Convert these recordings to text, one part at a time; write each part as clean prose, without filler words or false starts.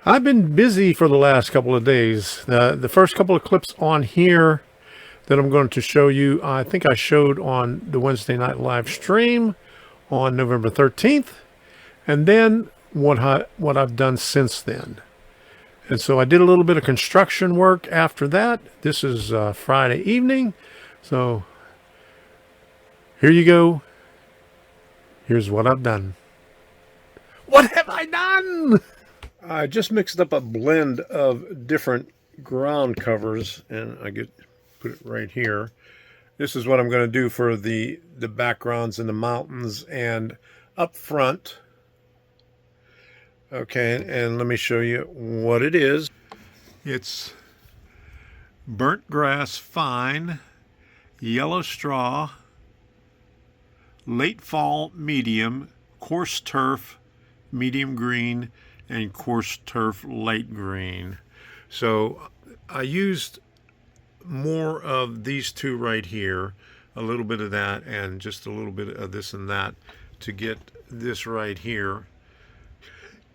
I've been busy for the last couple of days. The first couple of clips on here that I'm going to show you, I think I showed on the Wednesday night live stream on November 13th, and then what I've done since then. And so I did a little bit of construction work after that. This is Friday evening, so here you go. Here's what I've done. What have I done? I just mixed up a blend of different ground covers, and put it right here. This is what I'm going to do for the backgrounds in the mountains and up front. Okay, and let me show you what it is. It's burnt grass fine, yellow straw, late fall medium, coarse turf medium green, and coarse turf light green. So I used more of these two right here, a little bit of that and just a little bit of this and that to get this right here.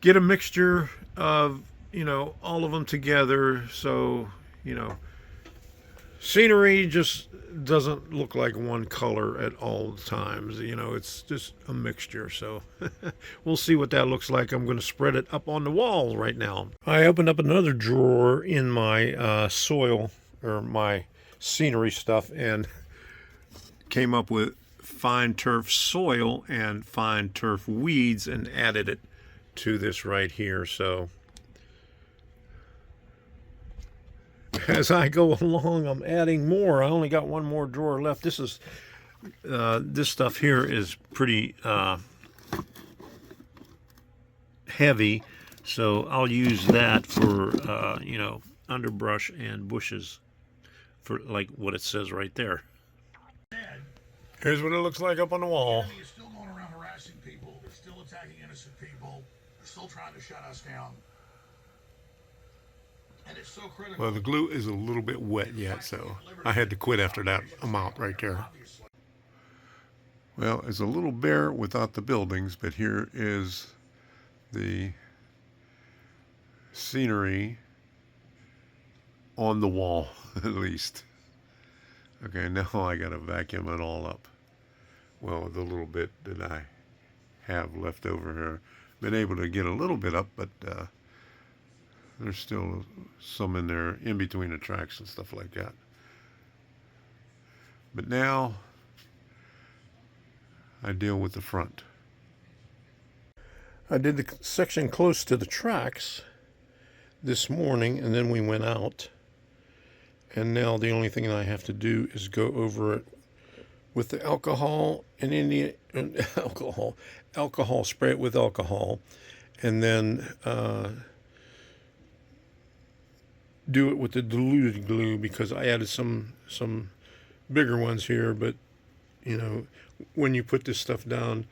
Get a mixture of, all of them together, so, scenery just doesn't look like one color at all times. It's just a mixture. So we'll see what that looks like. I'm going to spread it up on the wall right now. I opened up another drawer in my soil or my scenery stuff and came up with fine turf soil and fine turf weeds and added it to this right here. So as I go along, I'm adding more. I only got one more drawer left. This stuff here is pretty heavy, so I'll use that for underbrush and bushes, for like what it says right there. Here's what it looks like up on the wall. The enemy is still going around harassing people. They're still attacking innocent people. They're still trying to shut us down. And it's so critical. Well, the glue is a little bit wet yet, so I had to quit after that amount right there. Well, it's a little bare without the buildings, but here is the scenery on the wall, at least. Okay, now I gotta vacuum it all up. Well, the little bit that I have left over here. Been able to get a little bit up, but there's still some in there in between the tracks and stuff like that. But now I deal with the front. I did the section close to the tracks this morning, and then we went out. And now the only thing I have to do is go over it with the alcohol and alcohol, spray it with alcohol, and then do it with the diluted glue, because I added some bigger ones here, but when you put this stuff down,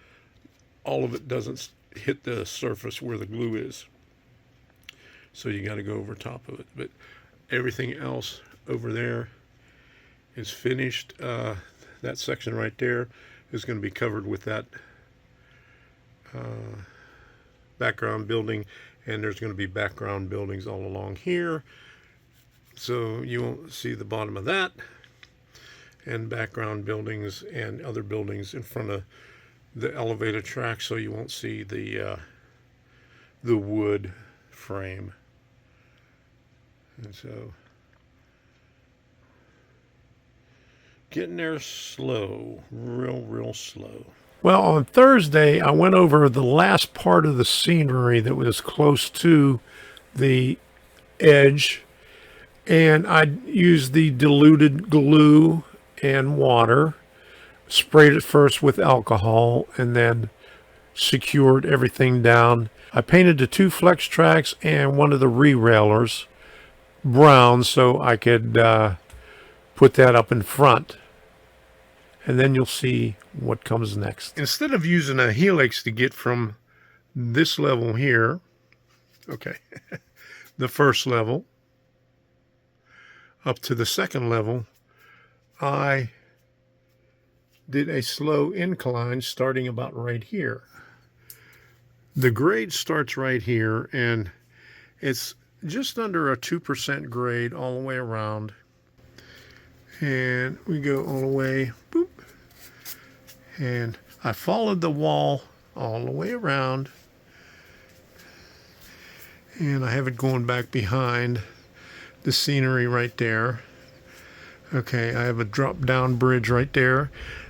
all of it doesn't hit the surface where the glue is, so you got to go over top of it. But everything else over there is finished. That section right there is going to be covered with that background building, and there's going to be background buildings all along here, so you won't see the bottom of that, and background buildings and other buildings in front of the elevator track, so you won't see the wood frame. And so getting there slow, real slow. Well, on Thursday, I went over the last part of the scenery that was close to the edge, and I used the diluted glue and water, sprayed it first with alcohol, and then secured everything down. I painted the 2 flex tracks and one of the re-railers brown so I could put that up in front. And then you'll see what comes next. Instead of using a helix to get from this level here, okay, the first level, up to the second level, I did a slow incline starting about right here. The grade starts right here, and It's just under a 2% grade all the way around. And we go all the way, boop. And I followed the wall all the way around. And I have it going back behind the scenery right there. Okay, I have a drop down bridge right there.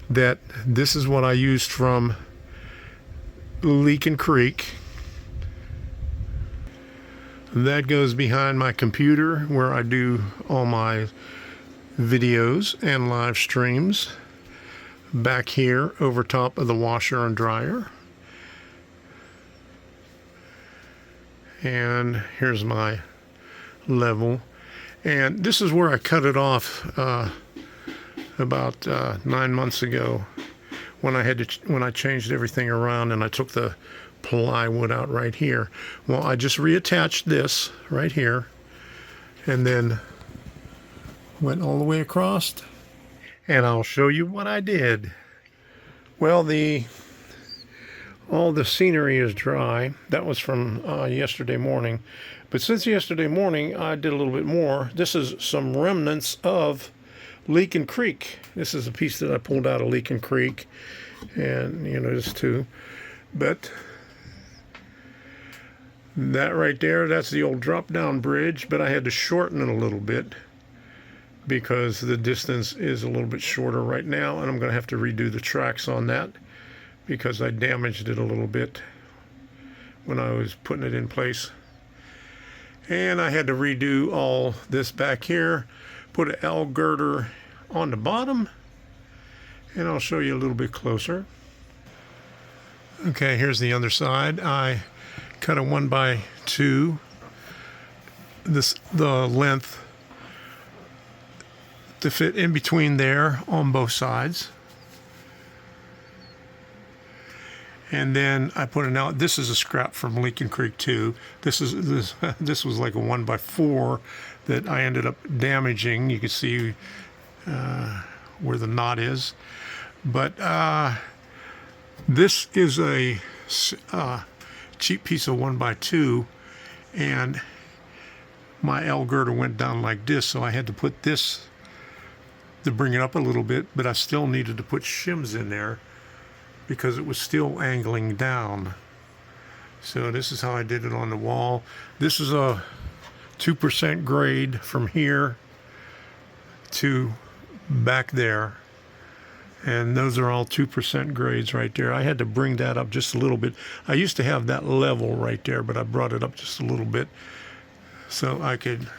This is what I used from Leakin Creek. That goes behind my computer where I do all my videos and live streams. Back here over top of the washer and dryer. And here's my level. And this is where I cut it off about 9 months ago when I changed everything around and I took the plywood out right here. Well, I just reattached this right here and then went all the way across, and I'll show you what I did. Well, all the scenery is dry. That was from yesterday morning. But since yesterday morning, I did a little bit more. This is some remnants of Leakin Creek. This is a piece that I pulled out of Leakin Creek. And, you know, this too. But that right there, that's the old drop-down bridge. But I had to shorten it a little bit because the distance is a little bit shorter right now. And I'm going to have to redo the tracks on that because I damaged it a little bit when I was putting it in place. And I had to redo all this back here, put an L girder on the bottom, and I'll show you a little bit closer. Okay, here's the other side. I cut a 1x2, the length to fit in between there on both sides. And then I put it out. This is a scrap from Leakin Creek too. This was like a 1x4 that I ended up damaging. You can see where the knot is. But this is a cheap piece of 1x2, and my L girder went down like this, so I had to put this to bring it up a little bit. But I still needed to put shims in there because it was still angling down. So this is how I did it on the wall. This is a 2% grade from here to back there. And those are all 2% grades right there. I had to bring that up just a little bit. I used to have that level right there, but I brought it up just a little bit so I could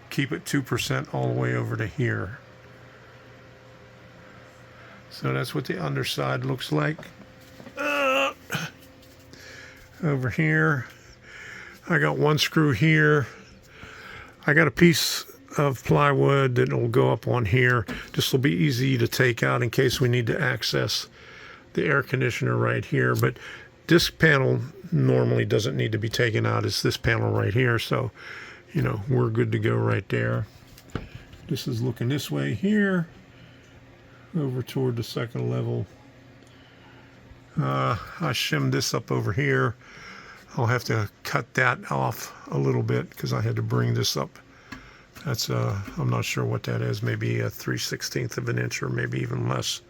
keep it 2% all the way over to here. So that's what the underside looks like. Over here, I got one screw here. I got a piece of plywood that will go up on here. This will be easy to take out in case we need to access the air conditioner right here. But this panel normally doesn't need to be taken out. It's this panel right here. So, you know, we're good to go right there. This is looking this way here, over toward the second level. I shimmed this up over here. I'll have to cut that off a little bit because I had to bring this up. That's I'm not sure what that is, maybe a 3/16 of an inch or maybe even less.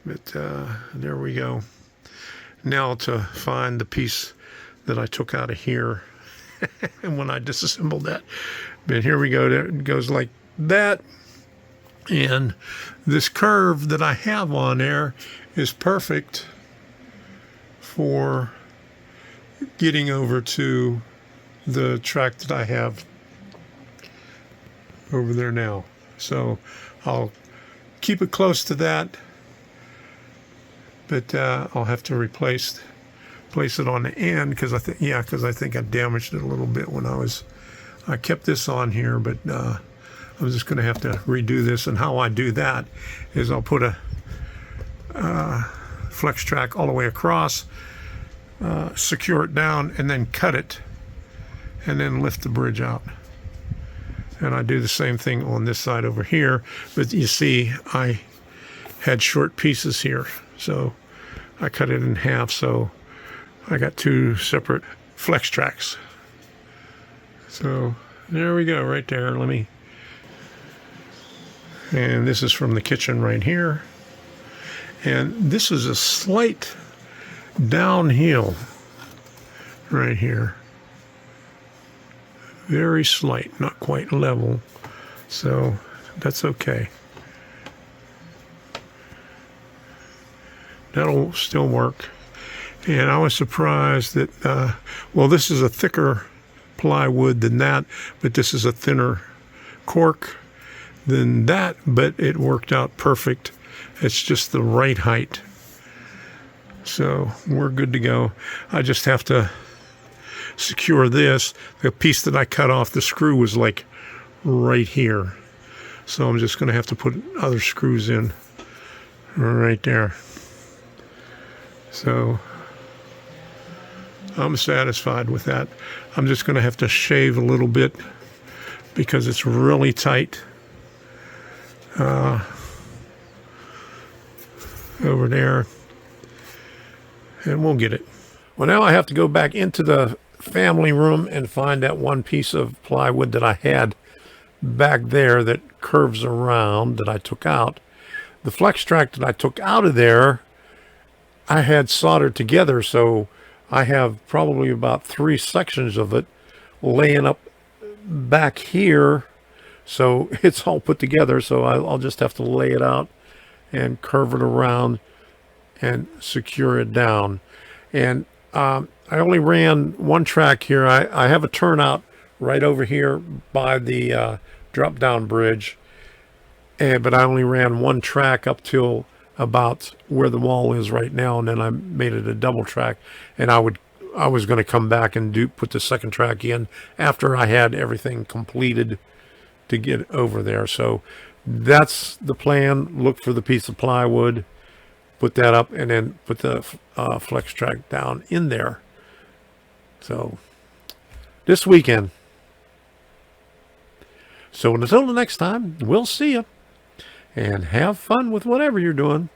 But there we go. Now to find the piece that I took out of here and when I disassembled that. But here we go. There it goes like that. And this curve that I have on there is perfect for getting over to the track that I have over there now. So I'll keep it close to that, but I'll have to place it on the end because I think I damaged it a little bit when I kept this on here, but I'm just going to have to redo this. And how I do that is I'll put a flex track all the way across, secure it down, and then cut it, and then lift the bridge out. And I do the same thing on this side over here. But you see, I had short pieces here, so I cut it in half. So I got two separate flex tracks. So there we go, right there. And this is from the kitchen right here. And this is a slight downhill right here. Very slight, not quite level. So that's okay. That'll still work. And I was surprised that, well, this is a thicker plywood than that, but this is a thinner cork than that, but it worked out perfect. It's just the right height. So we're good to go. I just have to secure this. The piece that I cut off, the screw was like right here. So I'm just going to have to put other screws in right there. So I'm satisfied with that. I'm just going to have to shave a little bit because it's really tight over there, and we'll get it. Well, now I have to go back into the family room and find that one piece of plywood that I had back there that curves around that I took out. The flex track that I took out of there, I had soldered together, so I have probably about 3 sections of it laying up back here. So it's all put together, so I'll just have to lay it out and curve it around and secure it down. And I only ran one track here. I have a turnout right over here by the drop-down bridge, but I only ran one track up till about where the wall is right now, and then I made it a double track. And I was going to come back and put the second track in after I had everything completed to get over there. So that's the plan. Look for the piece of plywood, put that up, and then put the flex track down in there. So this weekend. So until the next time, we'll see you, and have fun with whatever you're doing.